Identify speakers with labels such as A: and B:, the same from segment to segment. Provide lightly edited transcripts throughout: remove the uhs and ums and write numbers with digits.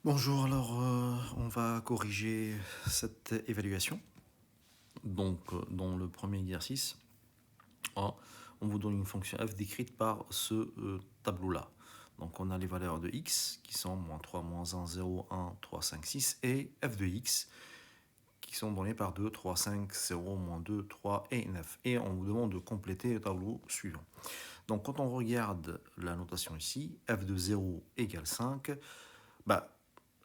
A: Bonjour, alors on va corriger cette évaluation. Donc dans le premier exercice, A, on vous donne une fonction f décrite par ce tableau-là. Donc on a les valeurs de x qui sont moins 3, moins 1, 0, 1, 3, 5, 6 et f de x qui sont donnés par 2, 3, 5, 0, moins 2, 3 et 9. Et on vous demande de compléter le tableau suivant. Donc quand on regarde la notation ici, f de 0 égale 5, bah,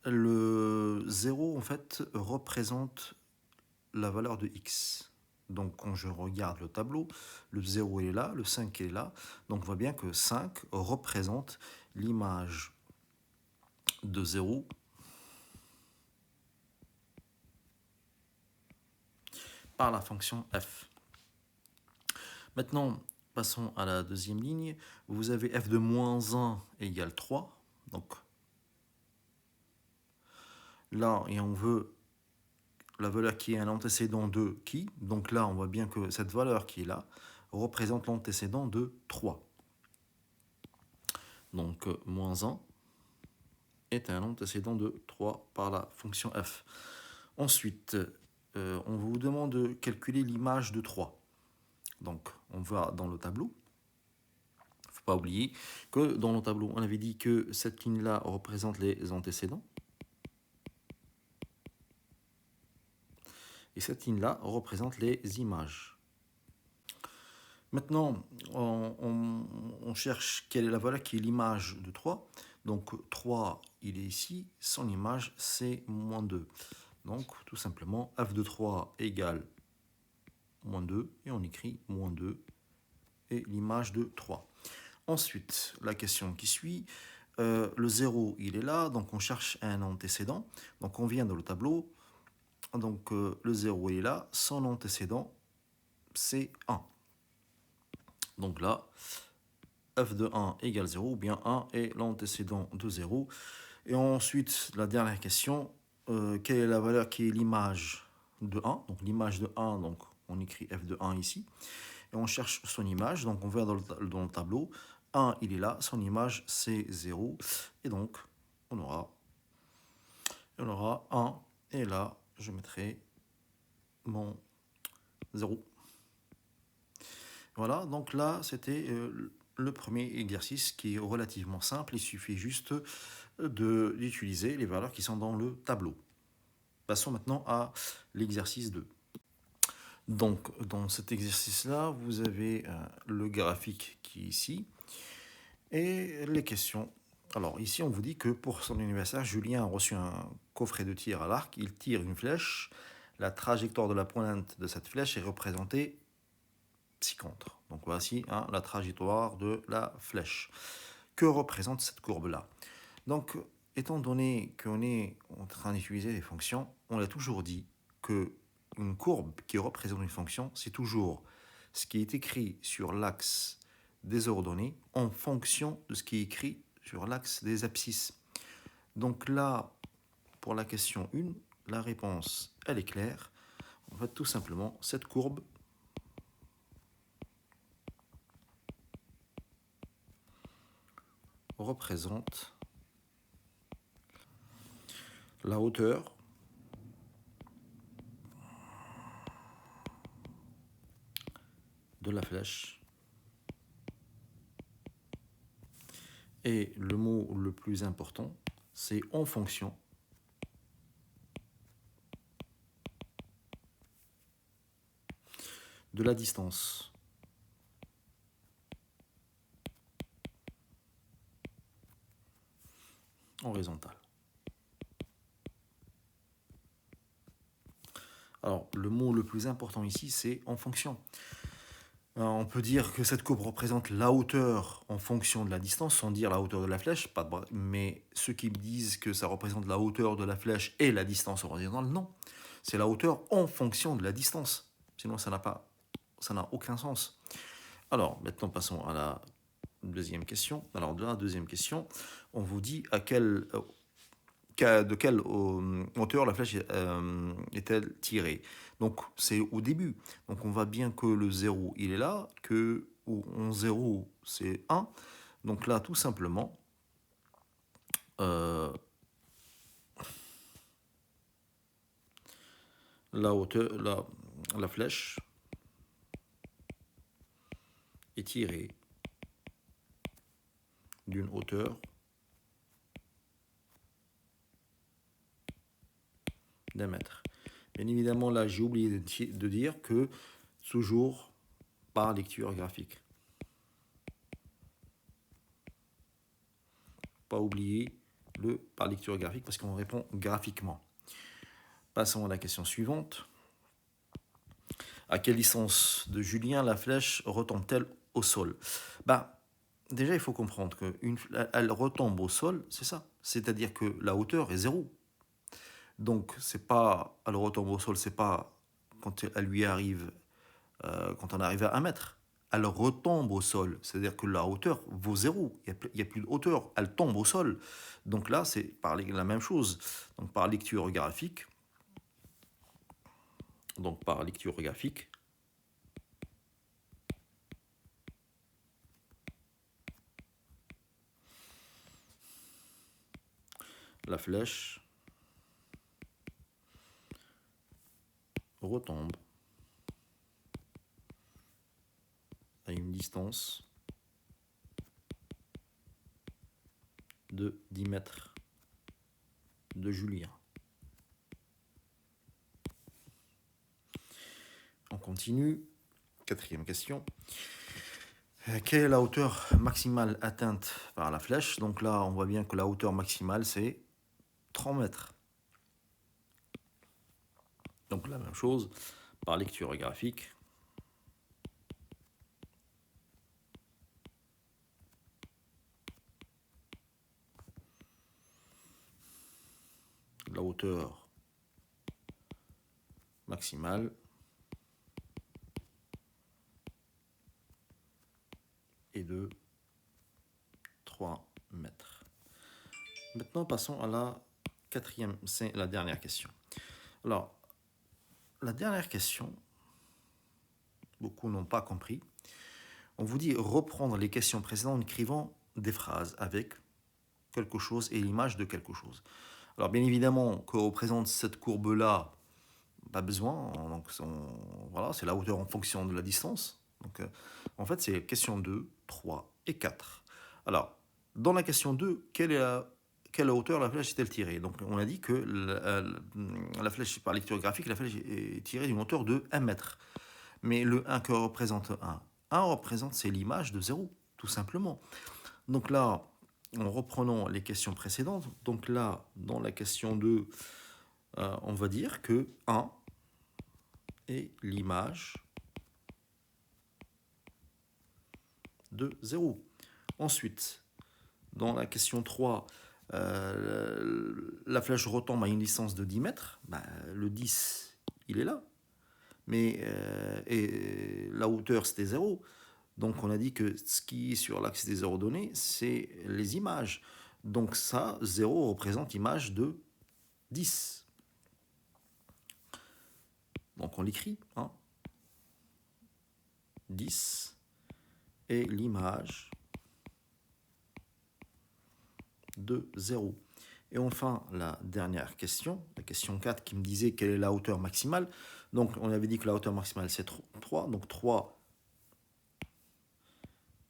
A: le 0 en fait représente la valeur de x. Donc quand je regarde le tableau, le 0 est là, le 5 est là. Donc on voit bien que 5 représente l'image de 0 par la fonction f. Maintenant, passons à la deuxième ligne. Vous avez f de moins 1 égale 3. Donc là, et on veut la valeur qui est un antécédent de qui. Donc là, on voit bien que cette valeur qui est là représente l'antécédent de 3. Donc moins 1 est un antécédent de 3 par la fonction f. Ensuite, on vous demande de calculer l'image de 3. Donc on va dans le tableau. Il ne faut pas oublier que dans le tableau, on avait dit que cette ligne-là représente les antécédents. Et cette ligne-là représente les images. Maintenant, on cherche quelle est la valeur qui est l'image de 3. Donc 3, il est ici, son image c'est moins 2. Donc tout simplement, f de 3 égale moins 2, et on écrit moins 2 et l'image de 3. Ensuite, la question qui suit, le 0 il est là, donc on cherche un antécédent. Donc on vient dans le tableau, donc le 0 il est là, son antécédent c'est 1. Donc là, f de 1 égale 0, ou bien 1 est l'antécédent de 0. Et ensuite, la dernière question, quelle est la valeur qui est l'image de 1? Donc l'image de 1, donc on écrit f de 1 ici. Et on cherche son image, donc on va dans le tableau. 1, il est là, son image c'est 0. Et donc, on aura 1, et là, je mettrai mon 0. Voilà, donc là, c'était le premier exercice qui est relativement simple. Il suffit juste d'utiliser les valeurs qui sont dans le tableau. Passons maintenant à l'exercice 2. Donc, dans cet exercice-là, vous avez le graphique qui est ici et les questions. Alors, ici, on vous dit que pour son anniversaire, Julien a reçu un coffret de tir à l'arc. Il tire une flèche. La trajectoire de la pointe de cette flèche est représentée ci-contre. Donc, voici la trajectoire de la flèche. Que représente cette courbe-là? Donc, étant donné qu'on est en train d'utiliser les fonctions, on a toujours dit que une courbe qui représente une fonction, c'est toujours ce qui est écrit sur l'axe des ordonnées en fonction de ce qui est écrit sur l'axe des abscisses. Donc là, pour la question 1, la réponse, elle est claire. En fait, tout simplement, cette courbe représente la hauteur de la flèche. Et le mot le plus important, c'est en fonction de la distance. Horizontale. Alors, le mot le plus important ici, c'est en fonction. On peut dire que cette courbe représente la hauteur en fonction de la distance, sans dire la hauteur de la flèche, mais ceux qui disent que ça représente la hauteur de la flèche et la distance horizontale, non. C'est la hauteur en fonction de la distance. Sinon, ça n'a aucun sens. Alors, maintenant, passons à la deuxième question. Alors, de la deuxième question, on vous dit de quelle hauteur la flèche est-elle tirée. Donc c'est au début. Donc on voit bien que le 0 il est là, que en 0 c'est 1. Donc là tout simplement, la hauteur, la flèche est tirée d'une hauteur d'1 mètre. Bien évidemment, là, j'ai oublié de dire que toujours par lecture graphique. Pas oublier le par lecture graphique parce qu'on répond graphiquement. Passons à la question suivante. À quelle distance de Julien la flèche retombe-t-elle au sol? Déjà, il faut comprendre qu'elle retombe au sol, c'est ça. C'est-à-dire que la hauteur est 0. Donc, c'est pas, elle retombe au sol, c'est pas quand elle lui arrive, quand on arrive à 1 mètre. Elle retombe au sol, c'est-à-dire que la hauteur vaut 0. Il n'y a plus de hauteur, elle tombe au sol. Donc là, c'est par la même chose. Donc, par lecture graphique, la flèche retombe à une distance de 10 mètres de Julien. On continue. 4e question. Quelle est la hauteur maximale atteinte par la flèche? Donc là, on voit bien que la hauteur maximale, c'est 30 mètres. Donc la même chose, par lecture graphique. La hauteur maximale est de 3 mètres. Maintenant, passons à la 4e, c'est la dernière question. Alors, la dernière question, beaucoup n'ont pas compris. On vous dit reprendre les questions précédentes en écrivant des phrases avec quelque chose et l'image de quelque chose. Alors, bien évidemment, que représente cette courbe-là, pas besoin. Donc, voilà, c'est la hauteur en fonction de la distance. Donc, en fait, c'est question 2, 3 et 4. Alors, dans la question 2, quelle hauteur la flèche est-elle tirée? Donc, on a dit que la flèche, par lecture graphique, la flèche est tirée d'une hauteur de 1 mètre. Mais le 1 que représente 1 représente, c'est l'image de 0, tout simplement. Donc là, en reprenant les questions précédentes, donc là, dans la question 2, on va dire que 1 est l'image de 0. Ensuite, dans la question 3, la flèche retombe à une distance de 10 mètres. Le 10, il est là. Mais et la hauteur, c'était 0. Donc, on a dit que ce qui est sur l'axe des zéros donnés, c'est les images. Donc, ça, 0 représente image de 10. Donc, on l'écrit. 10 est l'image de 0. Et enfin, la dernière question, la question 4 qui me disait quelle est la hauteur maximale. Donc, on avait dit que la hauteur maximale, c'est 3. Donc, 3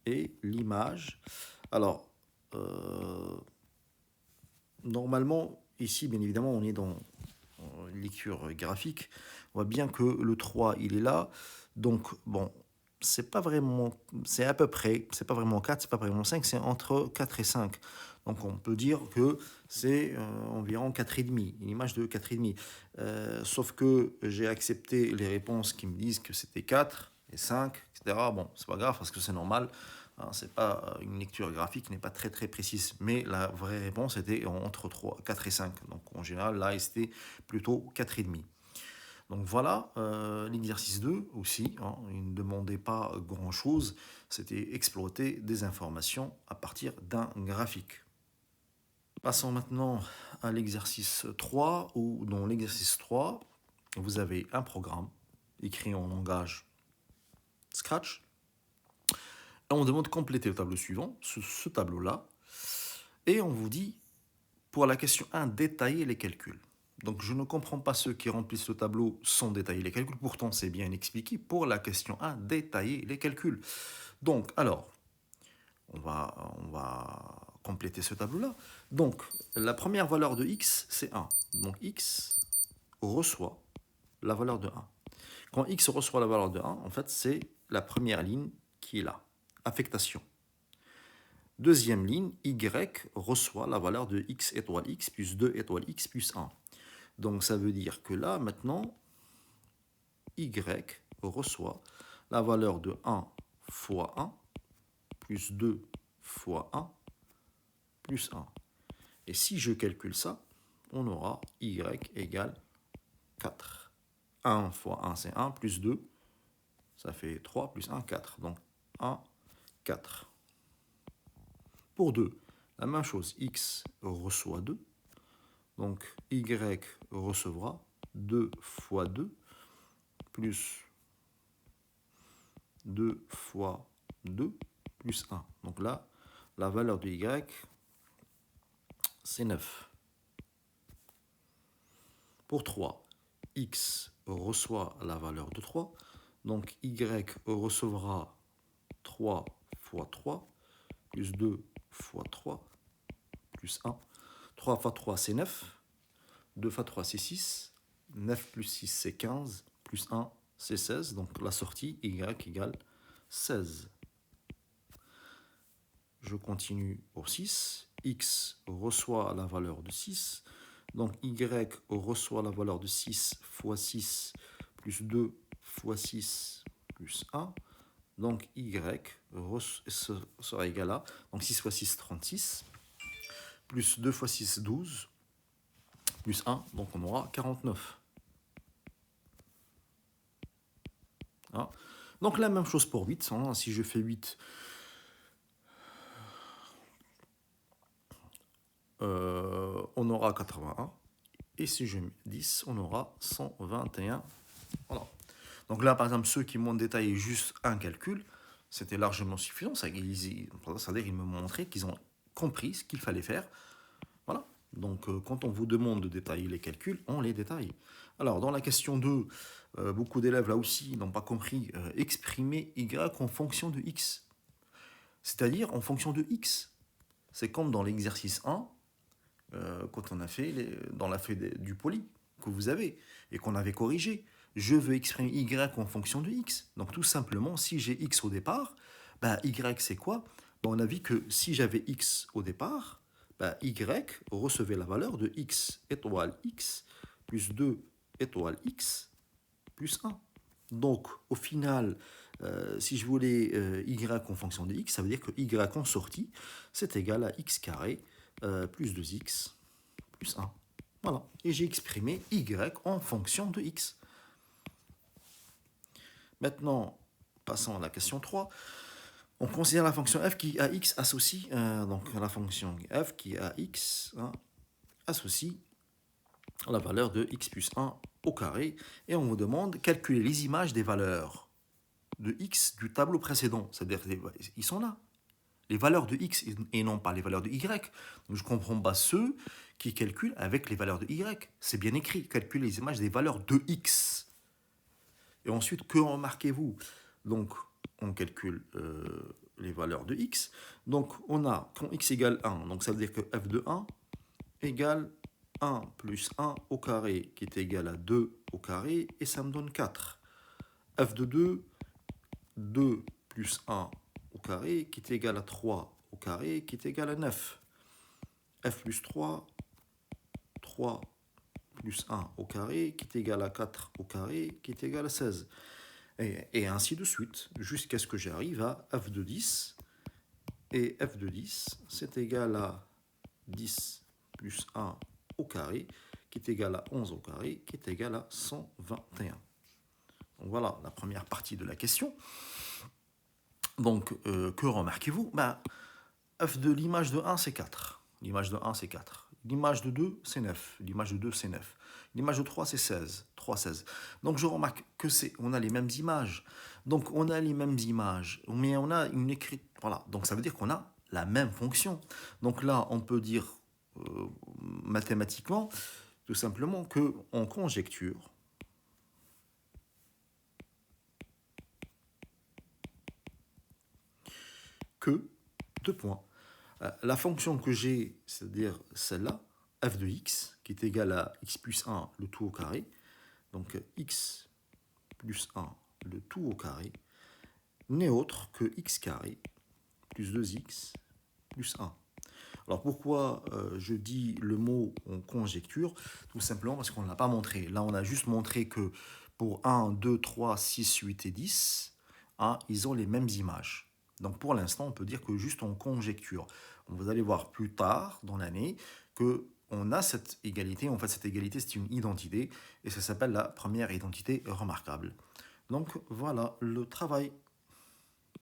A: est l'image. Alors, normalement, ici, bien évidemment, on est dans lecture graphique. On voit bien que le 3, il est là. Donc, bon, c'est pas vraiment, c'est à peu près, c'est pas vraiment 4, c'est pas vraiment 5, c'est entre 4 et 5. Donc, on peut dire que c'est environ 4,5, une image de 4,5. Sauf que j'ai accepté les réponses qui me disent que c'était 4 et 5, etc. Bon, c'est pas grave parce que c'est normal. C'est pas une lecture graphique n'est pas très très précise, mais la vraie réponse était entre 4 et 5. Donc en général, là, c'était plutôt 4,5. Donc voilà, l'exercice 2 aussi, il ne demandait pas grand-chose, c'était exploiter des informations à partir d'un graphique. Passons maintenant à l'exercice 3, où dans l'exercice 3, vous avez un programme écrit en langage Scratch. Et on demande de compléter le tableau suivant, ce tableau-là, et on vous dit, pour la question 1, détailler les calculs. Donc je ne comprends pas ceux qui remplissent le tableau sans détailler les calculs. Pourtant, c'est bien expliqué pour la question 1, détailler les calculs. Donc, alors, on va compléter ce tableau-là. Donc, la première valeur de x, c'est 1. Donc, x reçoit la valeur de 1. Quand x reçoit la valeur de 1, en fait, c'est la première ligne qui est là. Affectation. Deuxième ligne, y reçoit la valeur de x étoile x plus 2 étoile x plus 1. Donc, ça veut dire que là, maintenant, y reçoit la valeur de 1 fois 1 plus 2 fois 1 plus 1. Et si je calcule ça, on aura y égale 4. 1 fois 1, c'est 1, plus 2, ça fait 3, plus 1, 4. Donc 1, 4. Pour 2, la même chose, x reçoit 2. Donc y recevra 2 fois 2, plus 2 fois 2, plus 1. Donc là, la valeur de y, c'est 9. Pour 3, x reçoit la valeur de 3. Donc y recevra 3 fois 3, plus 2 fois 3, plus 1. 3 fois 3, c'est 9. 2 fois 3, c'est 6. 9 plus 6, c'est 15. Plus 1, c'est 16. Donc la sortie, y égale 16. Je continue pour 6. X reçoit la valeur de 6. Donc y reçoit la valeur de 6 fois 6 plus 2 fois 6 plus 1. Donc y sera égal à, donc 6 fois 6, 36, plus 2 fois 6, 12, plus 1, donc on aura 49. Hein. Donc la même chose pour 8, hein. Si je fais 8, on aura 81. Et si je mets 10, on aura 121. Voilà. Donc là, par exemple, ceux qui m'ont détaillé juste un calcul, c'était largement suffisant. C'est-à-dire qu'ils me montraient qu'ils ont compris ce qu'il fallait faire. Voilà. Donc quand on vous demande de détailler les calculs, on les détaille. Alors dans la question 2, beaucoup d'élèves là aussi n'ont pas compris exprimer y en fonction de x. C'est-à-dire en fonction de x. C'est comme dans l'exercice 1, quand on a fait dans la feuille du poly que vous avez et qu'on avait corrigé. Je veux exprimer y en fonction de x. Donc tout simplement, si j'ai x au départ, bah, y c'est quoi? Bah, on a vu que si j'avais x au départ, bah, y recevait la valeur de x étoile x plus 2 étoile x plus 1. Donc au final, si je voulais y en fonction de x, ça veut dire que y en sortie, c'est égal à x carré plus 2x plus 1. Voilà. Et j'ai exprimé y en fonction de x. Maintenant, passons à la question 3. On considère la fonction f qui a x associe, donc la fonction f qui a x associe la valeur de x plus 1 au carré. Et on vous demande calculer les images des valeurs de x du tableau précédent. C'est-à-dire qu'ils sont là. Les valeurs de x et non pas les valeurs de y. Donc je ne comprends pas ceux qui calculent avec les valeurs de y. C'est bien écrit, calculer les images des valeurs de x. Et ensuite, que remarquez-vous? Donc, on calcule les valeurs de x. Donc, on a, quand x égale 1, donc ça veut dire que f de 1 égale 1 plus 1 au carré, qui est égal à 2 au carré, et ça me donne 4. f de 2, 2 plus 1 au carré, qui est égal à 3 au carré, qui est égal à 9. f plus 3, 3 plus 1 au carré, qui est égal à 4 au carré, qui est égal à 16. Et ainsi de suite, jusqu'à ce que j'arrive à f de 10. Et f de 10, c'est égal à 10 plus 1 au carré, qui est égal à 11 au carré, qui est égal à 121. Donc voilà la première partie de la question. Donc, que remarquez-vous? F de l'image de 1, c'est 4. L'image de 1, c'est 4. L'image de 2, c'est 9. L'image de 2, c'est 9. L'image de 3, c'est 16. 3, 16. Donc, je remarque que on a les mêmes images. Donc, on a les mêmes images, mais on a une écrite. Voilà. Donc, ça veut dire qu'on a la même fonction. Donc là, on peut dire mathématiquement Tout simplement qu'on conjecture que, deux points, la fonction que j'ai, c'est-à-dire celle-là, f de x, qui est égale à x plus 1, le tout au carré, donc x plus 1, le tout au carré, n'est autre que x carré plus 2x plus 1. Alors pourquoi je dis le mot on conjecture? Tout simplement parce qu'on ne l'a pas montré. Là, on a juste montré que pour 1, 2, 3, 6, 8 et 10, hein, ils ont les mêmes images. Donc pour l'instant, on peut dire que juste on conjecture. Vous allez voir plus tard dans l'année que on a cette égalité. En fait, cette égalité, c'est une identité et ça s'appelle la première identité remarquable. Donc voilà le travail.